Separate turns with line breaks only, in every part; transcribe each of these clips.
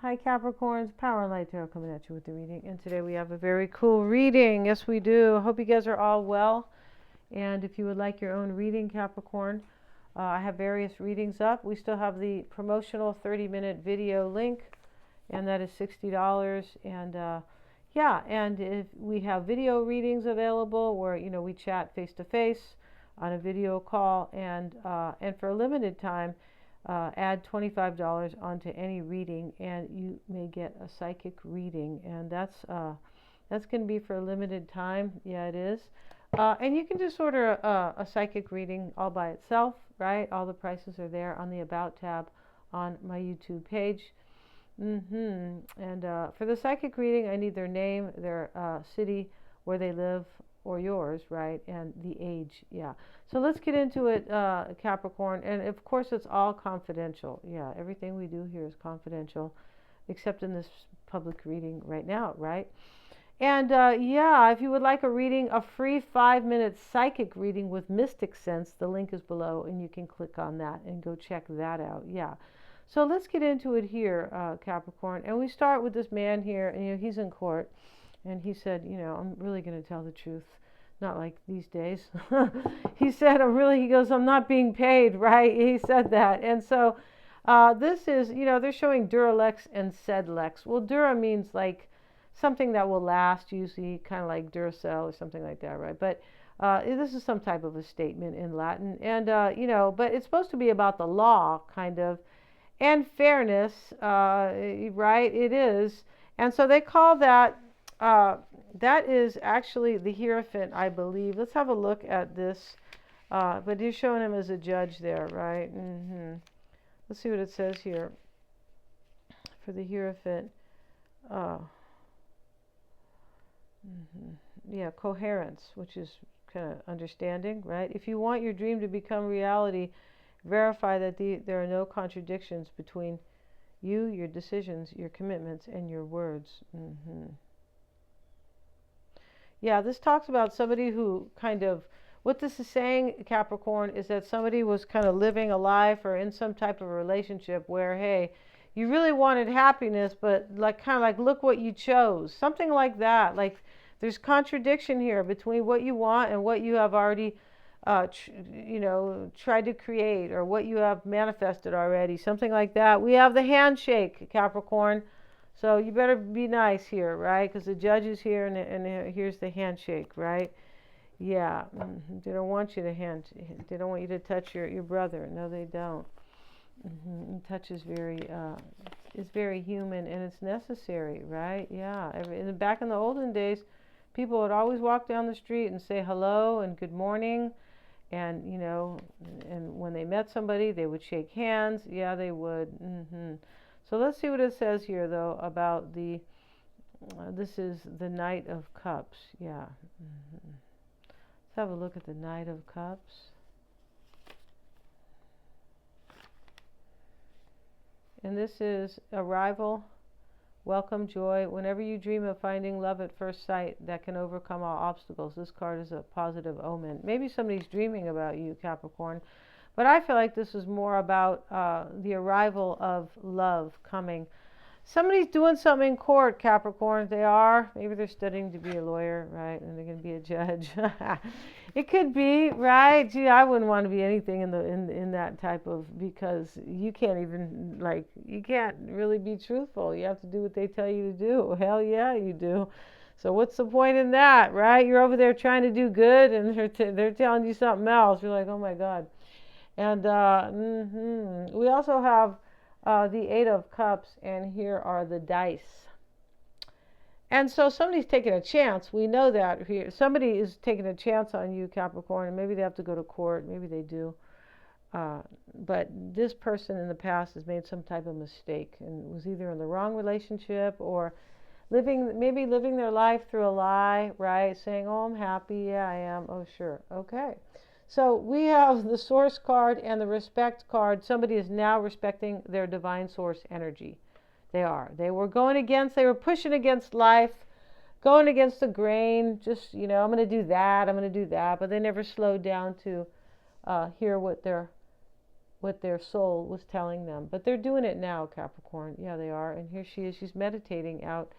Hi Capricorns, Power and Light Tarot coming at you with the reading. And today we have a very cool reading. Yes, we do. Hope you guys are all well. And if you would like your own reading, Capricorn, I have various readings up. We still have the promotional 30-minute video link, and that is $60. And yeah, and if we have video readings available where we chat face to face on a video call, and for a limited time, add $25 onto any reading, and you may get a psychic reading, and that's going to be for a limited time. Yeah, it is. And you can just order a psychic reading all by itself, right? All the prices are there on the About tab on my YouTube page. And for the psychic reading, I need their name, their city where they live, or yours, right? And the age. Yeah. So let's get into it, Capricorn. And of course, it's all confidential. Yeah, everything we do here is confidential, except in this public reading right now, right? And yeah, if you would like a reading, a free 5-minute psychic reading with Mystic Sense, the link is below, and you can click on that and go check that out. Yeah. So let's get into it here, Capricorn. And we start with this man here, and he's in court. And he said, I'm really going to tell the truth. Not like these days. He said, he goes, I'm not being paid, right? He said that. And so this is, they're showing Duralex and Sedlex. Well, Dura means like something that will last, usually kind of like Duracell or something like that, right? But this is some type of a statement in Latin. And, but it's supposed to be about the law, kind of, and fairness, right? It is. And so they call that... that is actually the Hierophant, I believe. Let's have a look at this. But you're showing him as a judge there, right? Let's see what it says here for the Hierophant. Yeah, coherence, which is kind of understanding, right? If you want your dream to become reality, verify that there are no contradictions between you, your decisions, your commitments, and your words. Yeah, this talks about somebody who kind of, what this is saying, Capricorn, is that somebody was kind of living a life or in some type of relationship where, hey, you really wanted happiness, but kind of like, look what you chose. Something like that. Like, there's contradiction here between what you want and what you have already, tried to create, or what you have manifested already. Something like that. We have the handshake, Capricorn. So you better be nice here, right? Because the judge is here, and here's the handshake, right? Yeah, they don't want you to they don't want you to touch your brother. No, they don't. Touch is very human, and it's necessary, right? Yeah. Back in the olden days, people would always walk down the street and say hello and good morning, and and when they met somebody, they would shake hands. Yeah, they would. So let's see what it says here, though, about this is the Knight of Cups. Yeah. Let's have a look at the Knight of Cups. And this is arrival, welcome, joy. Whenever you dream of finding love at first sight that can overcome all obstacles, this card is a positive omen. Maybe somebody's dreaming about you, Capricorn. But I feel like this is more about the arrival of love coming. Somebody's doing something in court, Capricorn. They are. Maybe they're studying to be a lawyer, right? And they're going to be a judge. It could be, right? Gee, I wouldn't want to be anything in that type of, because you can't even, you can't really be truthful. You have to do what they tell you to do. Hell yeah, you do. So what's the point in that, right? You're over there trying to do good, and they're telling you something else. You're like, oh my God. And we also have the Eight of Cups, and here are the dice. And so somebody's taking a chance. We know that here. Somebody is taking a chance on you, Capricorn, and maybe they have to go to court. Maybe they do. But this person in the past has made some type of mistake and was either in the wrong relationship, or maybe living their life through a lie, right? Saying, oh, I'm happy. Yeah, I am. Oh, sure. Okay. So we have the Source card and the Respect card. Somebody is now respecting their divine source energy. They are. They were pushing against life, going against the grain. Just, I'm going to do that. I'm going to do that. But they never slowed down to hear what their what their soul was telling them. But they're doing it now, Capricorn. Yeah, they are. And here she is. She's meditating out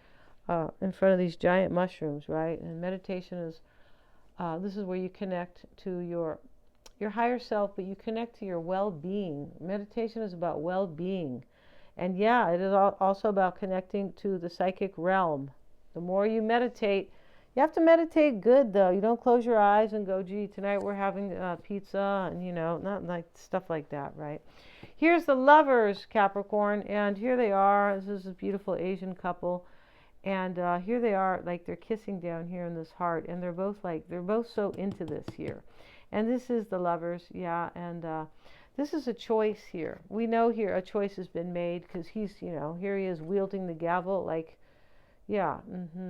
in front of these giant mushrooms, right? And meditation is, this is where you connect to your higher self, but you connect to your well-being. Meditation is about well-being. And yeah, it is also about connecting to the psychic realm. The more you meditate, you have to meditate good, though. You don't close your eyes and go, gee, tonight we're having pizza, and, you know, not like stuff like that, right? Here's the Lovers, Capricorn, and here they are. This is a beautiful Asian couple. And here they are, like they're kissing down here in this heart. And they're both so into this here. And this is the Lovers, yeah. And this is a choice here. We know here a choice has been made because he's, you know, here he is wielding the gavel like, yeah,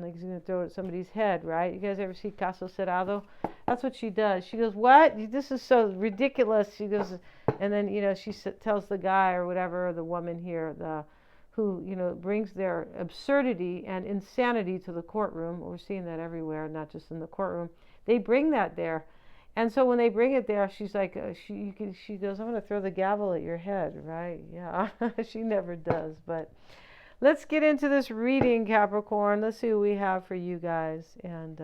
like he's going to throw it at somebody's head, right? You guys ever see Caso Cerrado? That's what she does. She goes, what? This is so ridiculous. She goes, and then, you know, she tells the guy or whatever, or the woman here, who, you know, brings their absurdity and insanity to the courtroom. We're seeing that everywhere, not just in the courtroom. They bring that there. And so when they bring it there, she's like, she goes, I'm going to throw the gavel at your head, right? Yeah, she never does, but... Let's get into this reading, Capricorn. Let's see what we have for you guys. And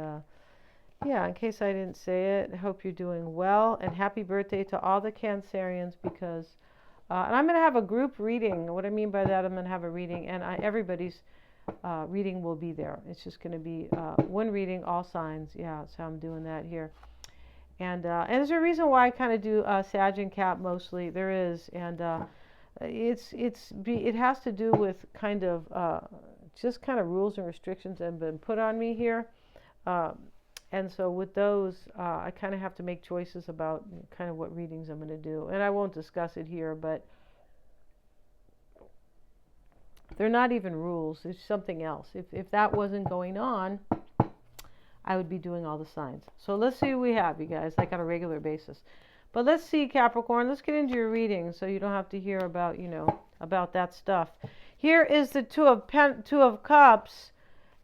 yeah, in case I didn't say it, I hope you're doing well. And happy birthday to all the Cancerians because, and I'm going to have a group reading. What I mean by that, I'm going to have a reading and everybody's reading will be there. It's just going to be one reading, all signs. Yeah, that's how I'm doing that here. And there's a reason why I kind of do Sag and Cap mostly. There is. And it has to do with kind of just kind of rules and restrictions that have been put on me here, and so with those I kind of have to make choices about kind of what readings I'm going to do, and I won't discuss it here, but they're not even rules. It's something else. If that wasn't going on, I would be doing all the signs. So let's see what we have, you guys, like on a regular basis. But let's see, Capricorn, let's get into your reading so you don't have to hear about, you know, about that stuff. Here is the Two of Cups.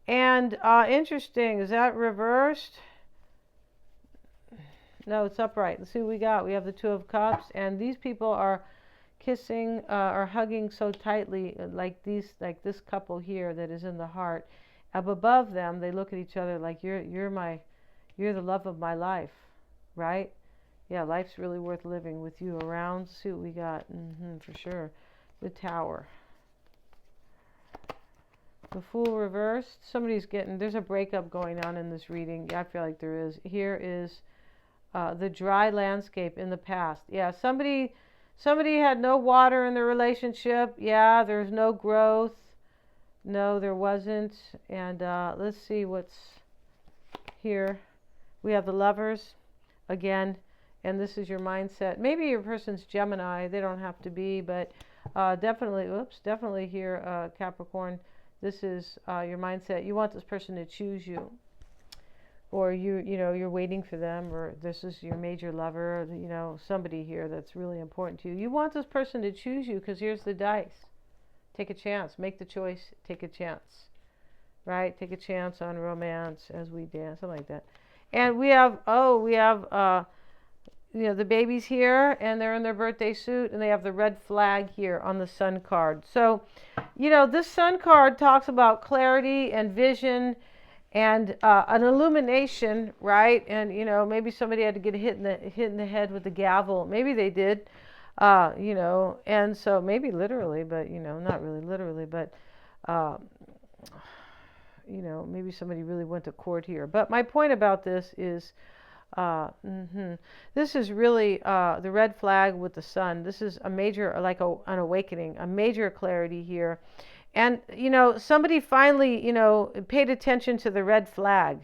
And interesting, is that reversed? No, it's upright. Let's see what we got. We have the Two of Cups. And these people are kissing or hugging so tightly like this couple here that is in the heart. Up above them, they look at each other like you're the love of my life, right? Yeah, life's really worth living with you around. See what we got. For sure. The Tower. The Fool reversed. There's a breakup going on in this reading. Yeah, I feel like there is. Here is the dry landscape in the past. Yeah, somebody had no water in the relationship. Yeah, there's no growth. No, there wasn't. And let's see what's here. We have the Lovers again. And this is your mindset. Maybe your person's Gemini. They don't have to be, but definitely here, Capricorn. This is your mindset. You want this person to choose you, or you're waiting for them, or this is your major lover. You know, somebody here that's really important to you. You want this person to choose you because here's the dice. Take a chance. Make the choice. Take a chance. Right? Take a chance on romance as we dance, something like that. And we have you know, the baby's here and they're in their birthday suit and they have the red flag here on the Sun card. So, you know, this Sun card talks about clarity and vision and an illumination, right? And, you know, maybe somebody had to get hit in the head with the gavel. Maybe they did, you know, and so maybe literally, but, you know, not really literally, but, you know, maybe somebody really went to court here. But my point about this is, this is really the red flag with the Sun. This is a major, like an awakening, a major clarity here. And, you know, somebody finally, you know, paid attention to the red flag,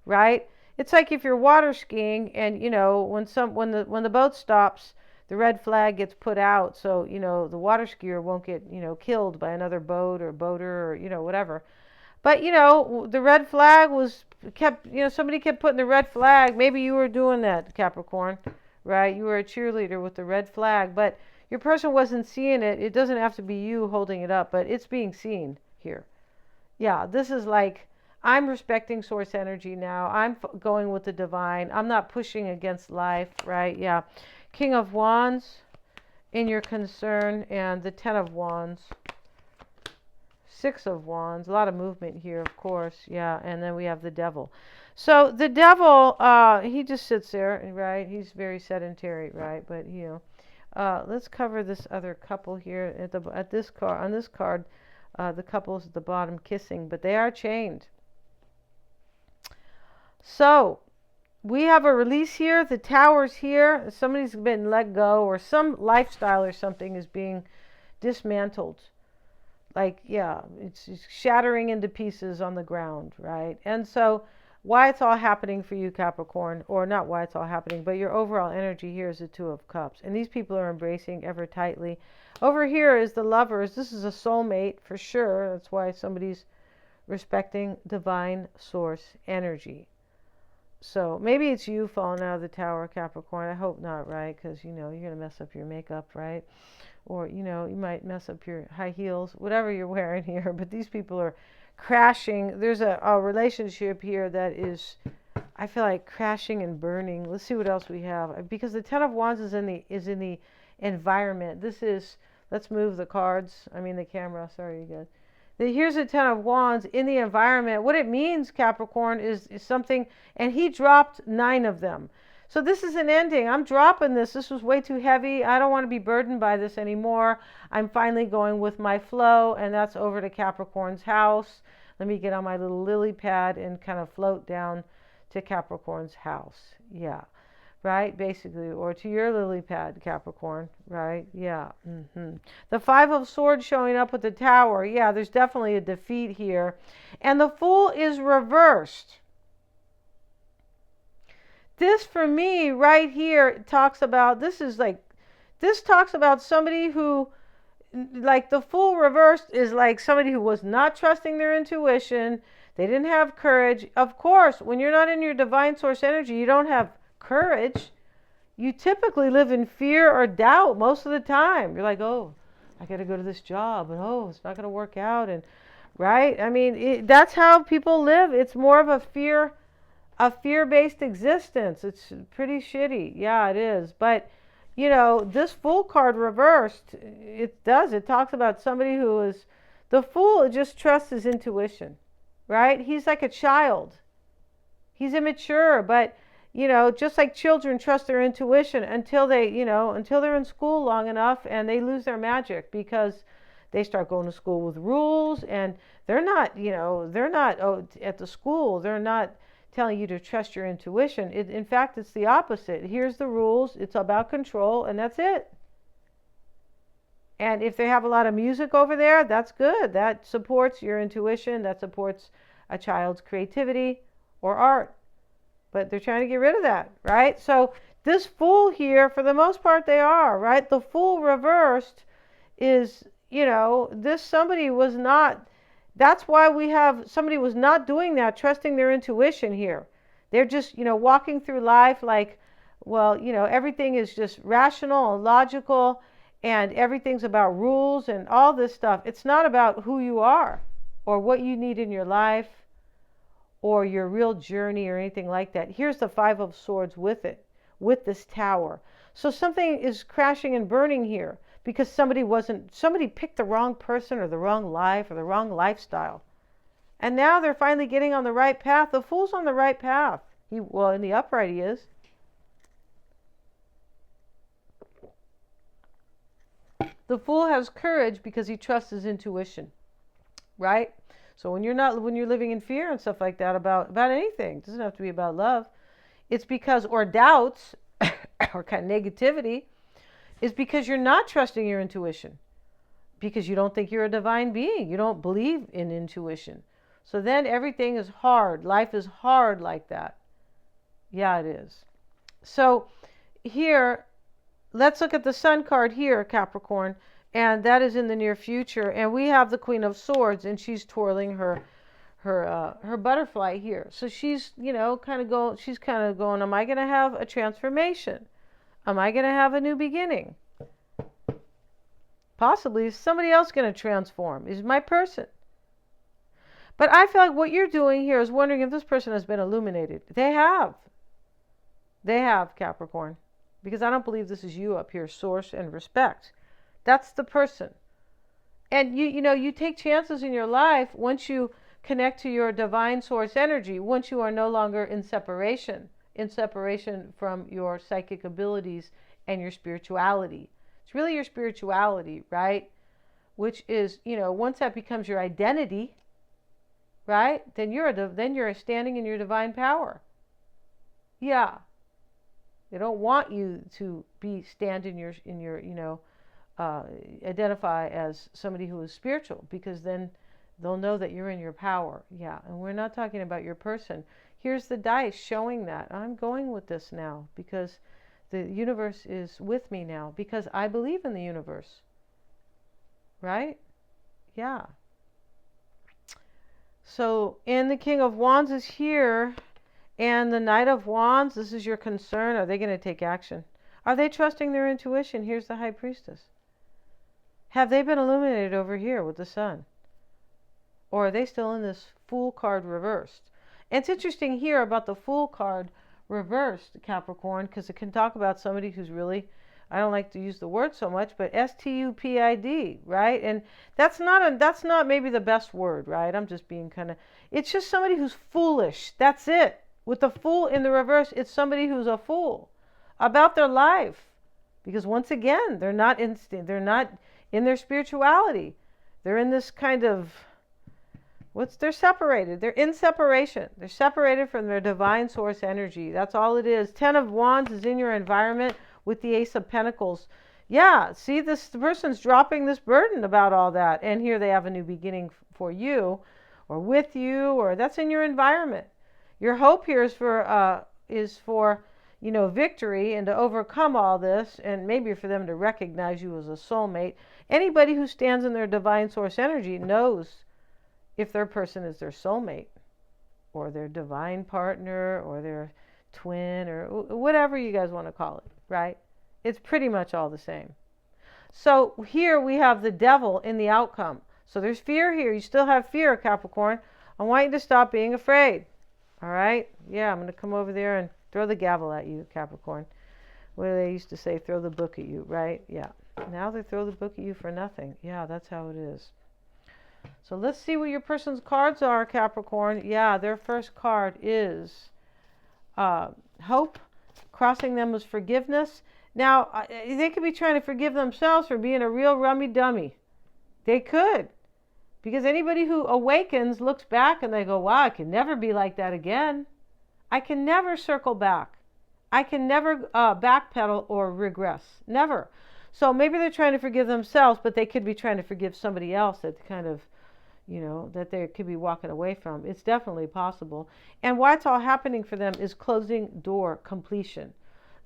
right? It's like if you're water skiing and, you know, when the boat stops, the red flag gets put out. So, you know, the water skier won't get, you know, killed by another boat or boater or, you know, whatever. But, you know, the red flag somebody kept putting the red flag. Maybe you were doing that, Capricorn, right? You were a cheerleader with the red flag, but your person wasn't seeing it. It doesn't have to be you holding it up, but it's being seen here. Yeah, this is like, I'm respecting source energy now. I'm going with the divine. I'm not pushing against life, right? Yeah. King of Wands. in your concern, and the Ten of Wands, Six of Wands, a lot of movement here, of course, yeah, and then we have the Devil. So the Devil, he just sits there, right? He's very sedentary, right? But let's cover this other couple here at this card. On this card, the couple's at the bottom kissing, but they are chained. So we have a release here. The Tower's here. Somebody's been let go, or some lifestyle or something is being dismantled. Like, yeah, it's shattering into pieces on the ground, right? And so why it's all happening for you, Capricorn, or not why it's all happening, but your overall energy here is the Two of Cups. And these people are embracing ever tightly. Over here is the Lovers. This is a soulmate for sure. That's why somebody's respecting divine source energy. So maybe it's you falling out of the Tower, Capricorn. I hope not, right? Because, you're going to mess up your makeup, right? Or, you might mess up your high heels, whatever you're wearing here. But these people are crashing. There's a relationship here that is, I feel like, crashing and burning. Let's see what else we have. Because the Ten of Wands is in the environment. This is, let's move the cards. The camera. Sorry, you guys. Here's the Ten of Wands in the environment. What it means, Capricorn, is something, and he dropped 9 of them. So this is an ending. I'm dropping this. This was way too heavy. I don't want to be burdened by this anymore. I'm finally going with my flow, and that's over to Capricorn's house. Let me get on my little lily pad and kind of float down to Capricorn's house. Yeah. Right? Basically. Or to your lily pad, Capricorn. Right? Yeah. The Five of Swords showing up with the Tower. Yeah, there's definitely a defeat here. And the Fool is reversed. This, for me, right here, talks about, this talks about somebody who, like, the Fool reversed is like somebody who was not trusting their intuition. They didn't have courage. Of course, when you're not in your divine source energy, you don't have courage. You typically live in fear or doubt most of the time. You're like, oh, I got to go to this job, and oh, it's not going to work out, and right? That's how people live. It's more of a fear-based existence. It's pretty shitty. Yeah, it is. But, this Fool card reversed, it talks about somebody who is, the Fool just trusts his intuition, right? He's like a child. He's immature, but, just like children trust their intuition until they're in school long enough and they lose their magic because they start going to school with rules, and they're not at the school, they're not telling you to trust your intuition. In fact, it's the opposite. Here's the rules. It's about control, and that's it. And if they have a lot of music over there, that's good. That supports your intuition. That supports a child's creativity or art. But they're trying to get rid of that, right? So this Fool here, for the most part, they are, right? The Fool reversed is, this somebody was not. That's why we have somebody was not doing that, trusting their intuition here. They're just, walking through life like, well, everything is just rational and logical, and everything's about rules and all this stuff. It's not about who you are or what you need in your life or your real journey or anything like that. Here's the Five of Swords with it, with this Tower. So something is crashing and burning here. Because somebody picked the wrong person or the wrong life or the wrong lifestyle. And now they're finally getting on the right path. The Fool's on the right path. In the upright he is. The Fool has courage because he trusts his intuition. Right? So when you're living in fear and stuff like that about anything, it doesn't have to be about love. It's because, or doubts, or kind of negativity, is because you're not trusting your intuition, because you don't think you're a divine being. You don't believe in intuition. So then everything is hard. Life is hard like that. Yeah, it is. So here, let's look at the Sun card here, Capricorn, and that is in the near future. And we have the Queen of Swords, and she's twirling her butterfly here. So she's, kind of going, am I going to have a transformation? Am I going to have a new beginning? Possibly. Is somebody else going to transform? Is my person? But I feel like what you're doing here is wondering if this person has been illuminated. They have. They have, Capricorn. because I don't believe this is you up here, source and respect. That's the person. And you take chances in your life once you connect to your divine source energy, once you are no longer in separation from your psychic abilities and your spirituality. It's really your spirituality, right? Which is, once that becomes your identity, right? Then you're standing in your divine power. Yeah. They don't want you to stand in your identify as somebody who is spiritual, because then they'll know that you're in your power. Yeah, and we're not talking about your person. Here's the dice showing that. I'm going with this now because the universe is with me now, because I believe in the universe. Right? Yeah. So, and the King of Wands is here, and the Knight of Wands, this is your concern. Are they going to take action? Are they trusting their intuition? Here's the High Priestess. Have they been illuminated over here with the Sun? Or are they still in this Fool card reversed? And it's interesting here about the Fool card reversed, Capricorn, because it can talk about somebody who's really, I don't like to use the word so much, but stupid, right? And that's not maybe the best word, right? I'm just being it's just somebody who's foolish. That's it. With the Fool in the reverse, it's somebody who's a fool about their life. Because once again, they're not in their spirituality. They're in this kind of, they're separated. They're in separation. They're separated from their divine source energy. That's all it is. 10 of Wands is in your environment with the Ace of Pentacles. Yeah, see, the person's dropping this burden about all that. And here they have a new beginning for you, or with you, or that's in your environment. Your hope here is for victory and to overcome all this, and maybe for them to recognize you as a soulmate. Anybody who stands in their divine source energy knows if their person is their soulmate or their divine partner or their twin or whatever you guys want to call it, right? It's pretty much all the same. So here we have the Devil in the outcome. So there's fear here. You still have fear, Capricorn. I want you to stop being afraid. All right? Yeah, I'm going to come over there and throw the gavel at you, Capricorn. What do they used to say? Throw the book at you, right? Yeah. Now they throw the book at you for nothing. Yeah, that's how it is. So let's see what your person's cards are, Capricorn. Yeah, their first card is hope. Crossing them was forgiveness. Now, they could be trying to forgive themselves for being a real rummy dummy. They could. Because anybody who awakens looks back and they go, wow, I can never be like that again. I can never circle back. I can never backpedal or regress. Never. So maybe they're trying to forgive themselves, but they could be trying to forgive somebody else that kind of, that they could be walking away from. It's definitely possible. And why it's all happening for them is closing door completion.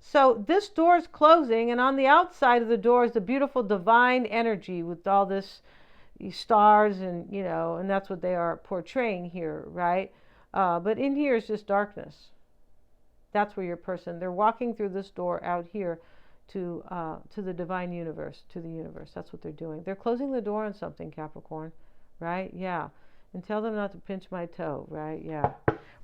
So this door is closing, and on the outside of the door is the beautiful divine energy with all this stars and, and that's what they are portraying here, right? But in here is just darkness. That's where your person, they're walking through this door out here to the divine universe, to the universe. That's what they're doing. They're closing the door on something, Capricorn, right? Yeah. And tell them not to pinch my toe, right? Yeah.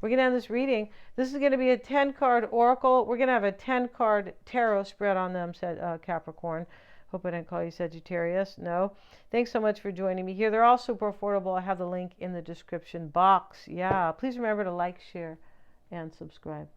We're going to end this reading. This is going to be a 10-card oracle. We're going to have a 10-card tarot spread on them, said Capricorn. Hope I didn't call you Sagittarius. No. Thanks so much for joining me here. They're all super affordable. I have the link in the description box. Yeah. Please remember to like, share, and subscribe.